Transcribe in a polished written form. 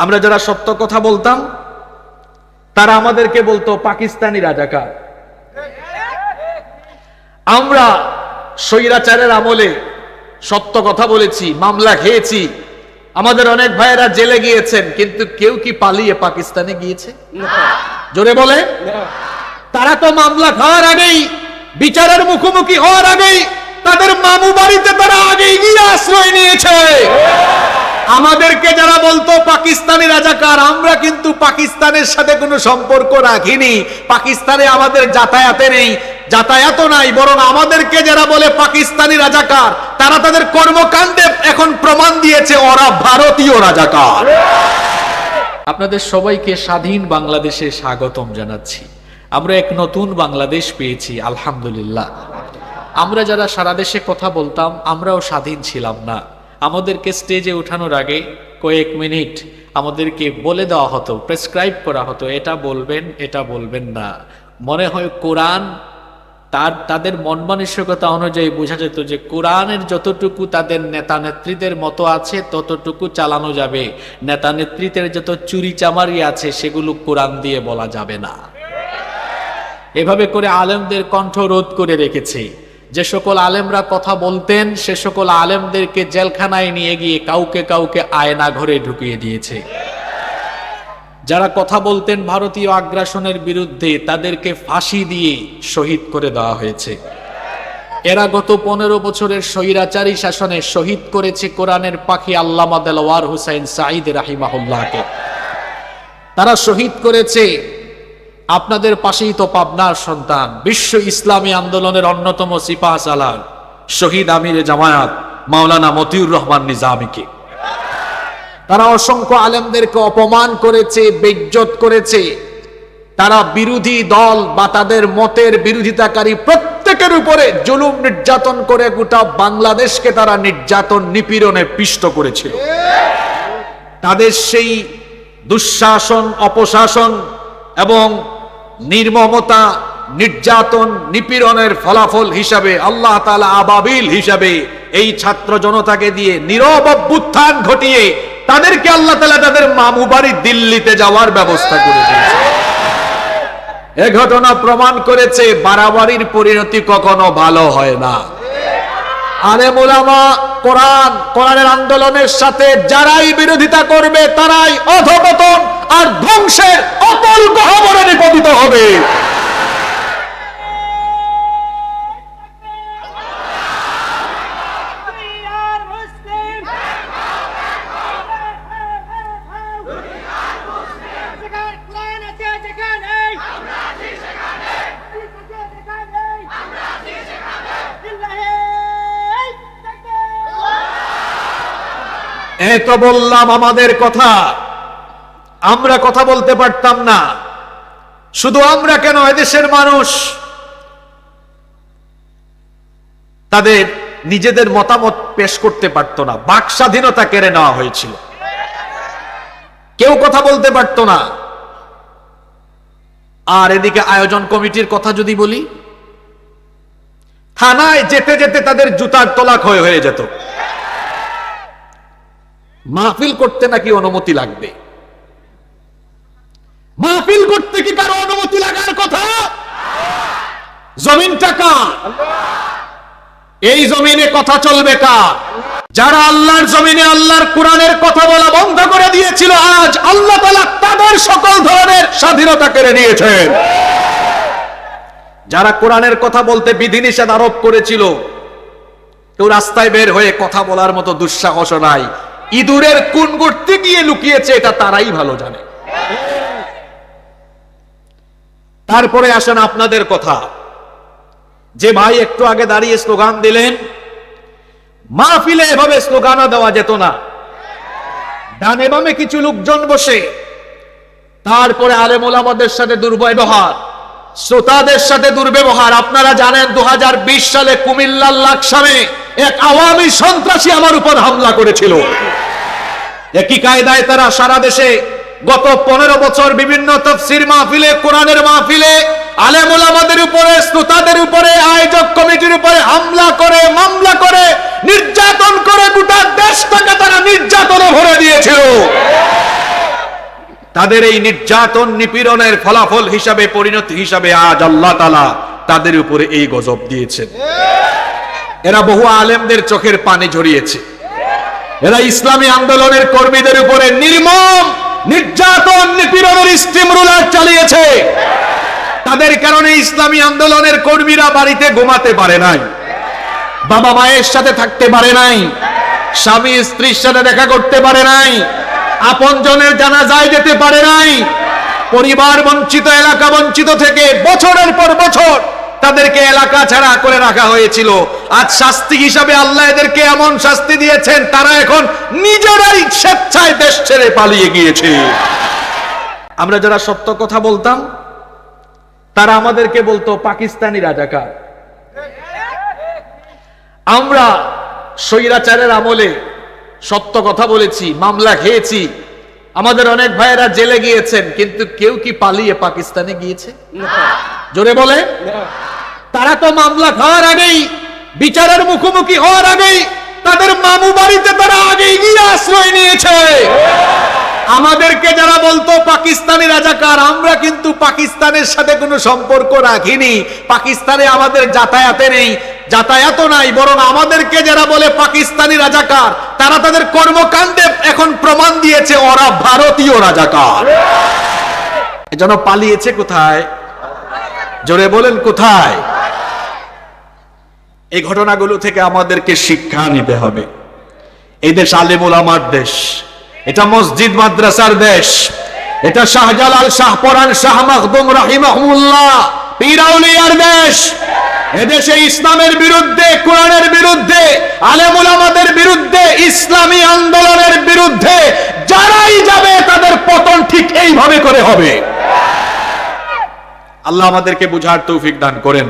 আমরা যারা সত্য কথা বলতাম তারা আমাদেরকে বলতো পাকিস্তানি রাজাকার। আমরা স্বৈরাচারের আমলে সত্য কথা বলেছি, মামলা খেয়েছি, আমাদের অনেক ভাইয়েরা জেলে গিয়েছেন, কিন্তু কেউ কি পালিয়ে পাকিস্তানে গিয়েছে? জোরে বলে। তারা তো মামলা খাওয়ার আগেই, বিচারের মুখোমুখি হওয়ার আগেই তাদের মামু বাড়িতে তারা আগেই গিয়ে আশ্রয় নিয়েছে। আমাদেরকে যারা বলতো পাকিস্তানি রাজাকার, আমরা কিন্তু পাকিস্তানের সাথে কোনো সম্পর্ক রাখিনি, পাকিস্তানে আমাদের যাতায়াতে নেই, যাতায়াতও নাই, বরং আমাদেরকে যারা বলে পাকিস্তানি রাজাকার তারা তাদের কর্মকাণ্ডে এখন প্রমাণ দিয়েছে ওরা ভারতীয় রাজাকার। আপনাদের সবাইকে স্বাধীন বাংলাদেশে স্বাগতম জানাচ্ছি। আমরা এক নতুন বাংলাদেশ পেয়েছি, আলহামদুলিল্লাহ। আমরা যারা সারা দেশে কথা বলতাম আমরাও স্বাধীন ছিলাম না। আমাদেরকে স্টেজে ওঠানোর আগে কয়েক মিনিট আমাদেরকে বলে দেওয়া হতো, প্রেসক্রাইব করা হতো, এটা বলবেন এটা বলবেন না। মনে হয় কোরআন তাদের মন মানসিকতা অনুযায়ী বোঝা যেত যে কোরআনের যতটুকু তাদের নেতা নেত্রীদের মতো আছে ততটুকু চালানো যাবে, নেতা নেতৃত্বের যত চুরি চামারি আছে সেগুলো কোরআন দিয়ে বলা যাবে না। এভাবে করে আলেমদের কণ্ঠ রোধ করে রেখেছে। যে সকল আলেমরা কথা বলতেন সে সকল আলেমদেরকে জেলখানায় নিয়ে গিয়ে কাউকে কাউকে আয়না ঘরে ঢুকিয়ে দিয়েছে। যারা কথা বলতেন ভারতীয় আগ্রাসনের বিরুদ্ধে তাদেরকে ফাঁসি দিয়ে শহীদ করে দেওয়া হয়েছে। এরা গত 15 বছরের স্বৈরাচারী শাসনে শহীদ করেছে কোরআনের পাখি আল্লামা দেলওয়ার হুসাইন সাঈদ রাহিমাহুল্লাহকে। তারা শহীদ করেছে আপনাদের পাশেই তো পাবনার সন্তান, বিশ্ব ইসলামী আন্দোলনের অন্যতম সিপাহ সালার শহীদ আমিরে জামায়াত মাওলানা মতিউর রহমান নিজামীকে। তারা অসংখ্য আলেমদেরকে অপমান করেছে, বেইজ্জত করেছে। তারা বিরোধী দল বা তাদের মতের বিরোধিতাকারী প্রত্যেকের উপরে জুলুম নির্যাতন করে গোটা বাংলাদেশকে তারা নির্যাতন নিপীড়নে পিষ্ট করেছিল। তাদের সেই দুঃশাসন, অপশাসন এবং নির্মমতা, নির্যাতন, নিপীড়নের ফলাফল হিসাবে আল্লাহ তাআলা আবাবিল হিসাবে এই ছাত্র জনতাকে দিয়ে নীরব অভ্যুত্থান ঘটিয়ে তাদেরকে আল্লাহ তাআলা তাদের মামু বাড়ি দিল্লিতে যাওয়ার ব্যবস্থা করে দিয়েছে। এ ঘটনা প্রমাণ করেছে বাড়াবাড়ির পরিণতি কখনো ভালো হয় না। আলেম ওলামা কোরআনের আন্দোলনের সাথে যারাই বিরোধিতা করবে তারাই অধঃপতন আর ধ্বংসের অতল গহ্বরে নিপতিত হবে। তো বললাম আমাদের কথা, আমরা কথা বলতে পারতাম না। শুধু আমরা কেন, এদেশের মানুষ তাদের নিজেদের মতামত পেশ করতে পারত না। বাক স্বাধীনতা কেড়ে নেওয়া হয়েছিল, কেউ কথা বলতে পারত না। আর এদিকে আয়োজন কমিটির কথা যদি বলি, থানায় যেতে যেতে তাদের জুতার তলা ক্ষয় হয়ে যেত। মাহফিল করতে নাকি অনুমতি লাগবে। মাহফিল করতে কি কারো অনুমতি লাগার কথা? জমিনটা কার? এই জমিনে কথা চলবে কার? যারা আল্লাহর জমিনে আল্লাহর কোরআনের কথা বলা বন্ধ করে দিয়েছিল, আজ আল্লাহ তাআলা তাদের সকল ধরনের স্বাধীনতা কেড়ে নিয়েছেন। যারা কোরআনের কথা বলতে বিধিনিষেধ আরোপ করেছিল, কেউ রাস্তায় বের হয়ে কথা বলার মতো দুঃসাহস নাই। ইঁদুরের কোন গর্তে গিয়ে লুকিয়েছে এটা তারাই ভালো জানে। তারপরে আসেন আপনাদের কথা। যে ভাই একটু আগে দাঁড়িয়ে স্লোগান দিলেন, মাহফিলে এভাবে স্লোগানও দেওয়া যেত না। ডানে বামে কিছু লোকজন বসে, তারপরে আলেম ওলামাদের সাথে দুর্ব্যবহার, শ্রোতাদের সাথে দুর্ব্যবহার। আপনারা জানেন 2020 সালে কুমিল্লার লাকসামে এক আওয়ামী সন্ত্রাসী আমার উপর হামলা করেছিল। একই কায়দায় তারা সারা দেশে গত 15 বছর বিভিন্ন তাফসীর মাহফিলে, কোরআনের মাহফিলে আলেম ওলামাদের উপরে, শ্রোতাদের উপরে, আয়োজক কমিটির উপরে হামলা করে, মামলা করে, নির্যাতন করে গোটা দেশটাকে তারা নির্যাতনে ভরে দিয়েছিল। তাদের এই নির্যাতন নিপীড়নের ফলাফল হিসাবে, পরিণতি হিসাবে আজ আল্লাহ তাআলা তাদের উপরে এই গজব দিয়েছেন। এরা বহু আলেমদের চোখের পানি ঝরিয়েছে। এরা ইসলামী আন্দোলনের কর্মীদের উপরে নির্মম নির্যাতন নিপীড়নের স্টিম রুলার চালিয়েছে। তাদের কারণে ইসলামী আন্দোলনের কর্মীরা বাড়িতে ঘুমাতে পারে নাই, বাবা মায়ের সাথে থাকতে পারে নাই, স্বামী স্ত্রীর সাথে দেখা করতে পারে নাই, আপনজনের জানাজায় যেতে পারে নাই। পরিবার বঞ্চিত, এলাকা বঞ্চিত থেকে বছরের পর বছর তাদেরকে এলাকা ছাড়া করে রাখা হয়েছিল। আজ শাস্তি হিসাবে আল্লাহ এদেরকে এমন শাস্তি দিয়েছেন, তারা এখন নিজেরাই স্বেচ্ছায় দেশ ছেড়ে পালিয়ে গিয়েছে। আমরা যারা সত্য কথা বলতাম, তারা আমাদেরকে বলতো পাকিস্তানি রাজাকার। আমরা স্বৈরাচারের আমলে সত্য কথা বলেছি, মামলা খেয়েছি, আমাদের অনেক ভাইয়েরা জেলে গিয়েছেন, কিন্তু কেউ কি পালিয়ে পাকিস্তানে গিয়েছে? জোরে বলে। তারা তো মামলা খাওয়ার আগেই, বিচারের মুখোমুখি হওয়ার আগেই তাদের মামু বাড়িতে তারা আগেই গিয়ে আশ্রয় নিয়েছে। আমাদেরকে যারা বলতো পাকিস্তানি রাজাকার, আমরা কিন্তু পাকিস্তানের সাথে কোনো সম্পর্ক রাখিনি, পাকিস্তানে আমাদের যাতায়াতে নেই, যাতায়াতও নাই, বরং আমাদেরকে যারা বলে পাকিস্তানি রাজাকার, তারা তাদের কর্মকাণ্ডে এখন প্রমাণ দিয়েছে ওরা ভারতীয় রাজাকার। এজন্য পালিয়েছে কোথায়? জোরে বলেন কোথায়? এই ঘটনাগুলো থেকে আমাদেরকে শিক্ষা নিতে হবে। এই দেশ আলেম ওলামার দেশ, এটা মসজিদ মাদ্রাসার দেশ, এটা শাহজালাল, শাহপরান, শাহ মাখদুম রাহিমাহুল্লাহ পীর আউলিয়ার দেশ। এদেশে ইসলামের বিরুদ্ধে, কোরআনের বিরুদ্ধে, আলেম ওলামাদের বিরুদ্ধে, ইসলামী আন্দোলনের বিরুদ্ধে যারাই যাবে তাদের পতন ঠিক এইভাবে করে হবে। আল্লাহ আমাদেরকে বুঝার তৌফিক দান করেন।